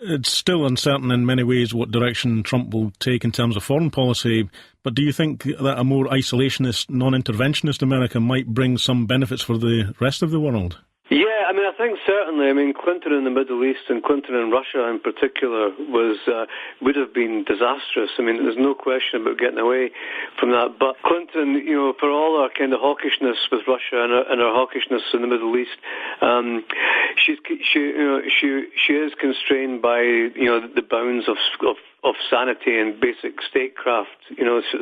It's still uncertain in many ways what direction Trump will take in terms of foreign policy, but do you think that a more isolationist, non-interventionist America might bring some benefits for the rest of the world? Yeah, I think certainly. Clinton in the Middle East and Clinton in Russia in particular would have been disastrous. There's no question about getting away from that. But Clinton, for all our kind of hawkishness with Russia and our hawkishness in the Middle East, she is constrained by the bounds of sanity and basic statecraft,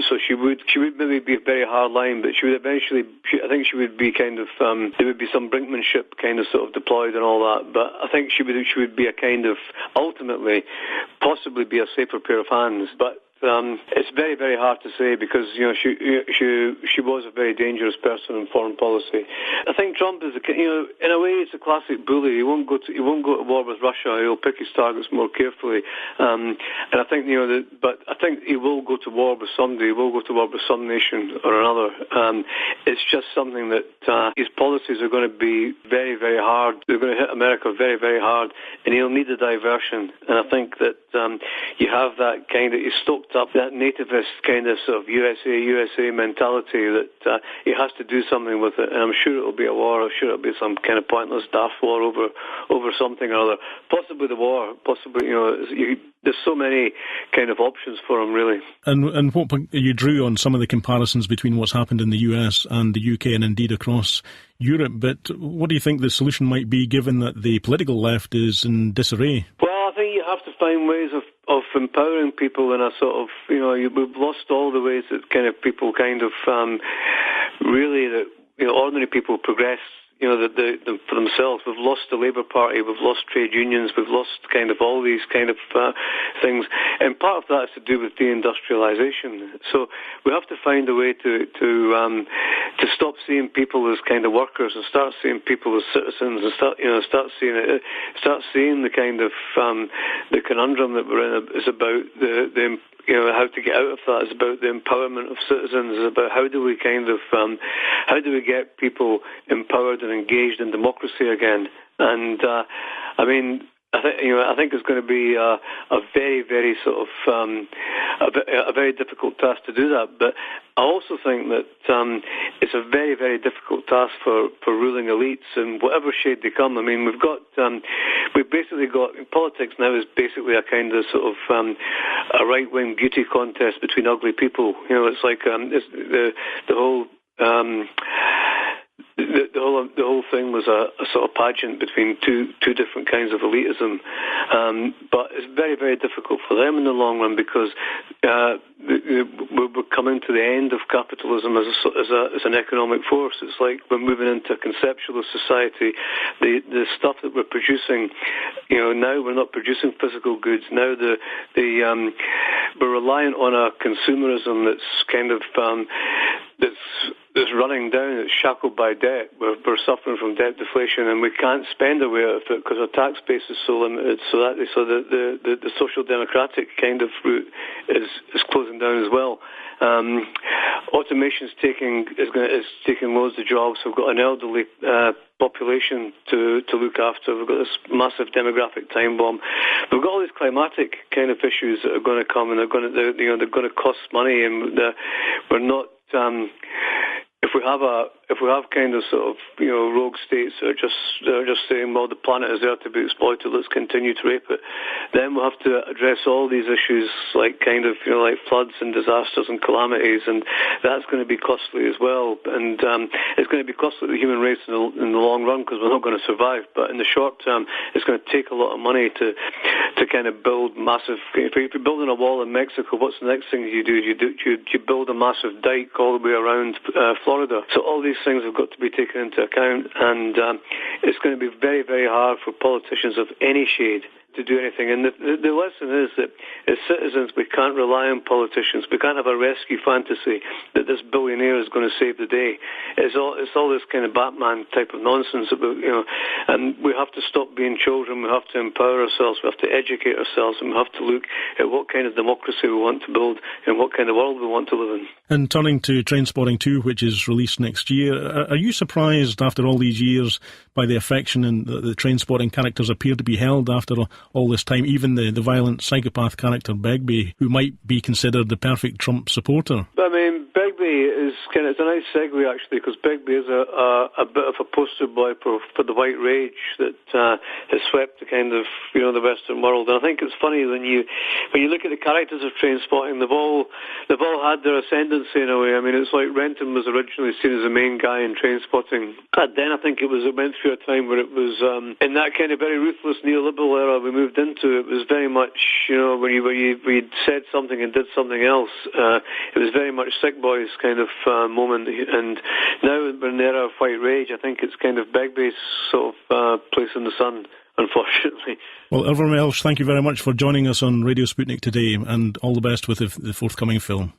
so she would maybe be a very hard line, but she would eventually, I think she would be kind of, there would be some brinkmanship kind of sort of deployed and all that, but I think she would be a kind of, ultimately, possibly be a safer pair of hands, but it's very, very hard to say because she was a very dangerous person in foreign policy. I think Trump is in a way it's a classic bully. He won't go to war with Russia. He'll pick his targets more carefully, and I think but I think he will go to war with somebody. He will go to war with some nation or another. It's just something that his policies are going to be very, very hard. They're going to hit America very, very hard, and he'll need a diversion. And I think that you have that kind of, he's stoked up that nativist kind of sort of USA mentality that he has to do something with it, and I'm sure it'll be a war. I'm sure it'll be some kind of pointless daft war over something or other. Possibly the war. Possibly, there's so many kind of options for him, really. And what you drew on some of the comparisons between what's happened in the US and the UK and indeed across Europe, but what do you think the solution might be given that the political left is in disarray? Well, I think you have to find ways of empowering people in a sort of, we've lost all the ways that kind of people kind of really, that ordinary people progress, for themselves. We've lost the Labour Party, we've lost trade unions, we've lost kind of all these kind of things, and part of that is to do with deindustrialisation. So we have to find a way to stop seeing people as kind of workers and start seeing people as citizens, and start seeing the kind of the conundrum that we're in is about the how to get out of that. It's about the empowerment of citizens. It's about how do we get people empowered and engaged in democracy again. And I think it's going to be a very, very sort of a very difficult task to do that. But I also think that it's a very, very difficult task for ruling elites in whatever shade they come. We've basically got, politics now is basically a kind of sort of a right-wing beauty contest between ugly people. It's like it's the whole. The whole thing was a sort of pageant between two different kinds of elitism, but it's very, very difficult for them in the long run because we're coming to the end of capitalism as an economic force. It's like we're moving into a conceptualist society. The stuff that we're producing, now we're not producing physical goods. Now we're reliant on a consumerism that's kind of that's running down, it's shackled by debt. We're suffering from debt deflation, and we can't spend our way out of it because our tax base is so limited. So the social democratic kind of route is closing down as well. Automation is taking loads of jobs. We've got an elderly population to look after. We've got this massive demographic time bomb. We've got all these climatic kind of issues that are going to come, and they're going to cost money, and we're not. If we have kind of sort of rogue states that are just saying, well, the planet is there to be exploited, let's continue to rape it, then we'll have to address all these issues like kind of like floods and disasters and calamities, and that's going to be costly as well, and it's going to be costly to the human race in the long run because we're not going to survive. But in the short term, it's going to take a lot of money to kind of build massive. If you're building a wall in Mexico, what's the next thing you do? You build a massive dike all the way around Florida. So all these things have got to be taken into account, and it's going to be very, very hard for politicians of any shade to do anything. And the lesson is that as citizens, we can't rely on politicians. We can't have a rescue fantasy that this billionaire is going to save the day. It's all this kind of Batman type of nonsense about, and we have to stop being children. We have to empower ourselves. We have to educate ourselves, and we have to look at what kind of democracy we want to build and what kind of world we want to live in. And turning to Trainspotting 2, which is released next year, are you surprised after all these years by the affection and the Trainspotting characters appear to be held after all this time, even the violent psychopath character Begbie, who might be considered the perfect Trump supporter. I mean, Begbie is it's a nice segue actually, because Begbie is a bit of a poster boy for the white rage that has swept the kind of the Western world. And I think it's funny when you look at the characters of Trainspotting, they've all had their ascendancy in a way. I mean, it's like Renton was originally seen as the main guy in Trainspotting, and then I think it went through a time where it was in that kind of very ruthless neoliberal era we moved into. It was very much when you said something and did something else. It was very much Sick Boys kind of moment. And now we're in the era of white rage. I think it's kind of Begbie's sort of place in the sun, unfortunately. Well, Irvine Welsh, thank you very much for joining us on Radio Sputnik today, and all the best with the forthcoming film.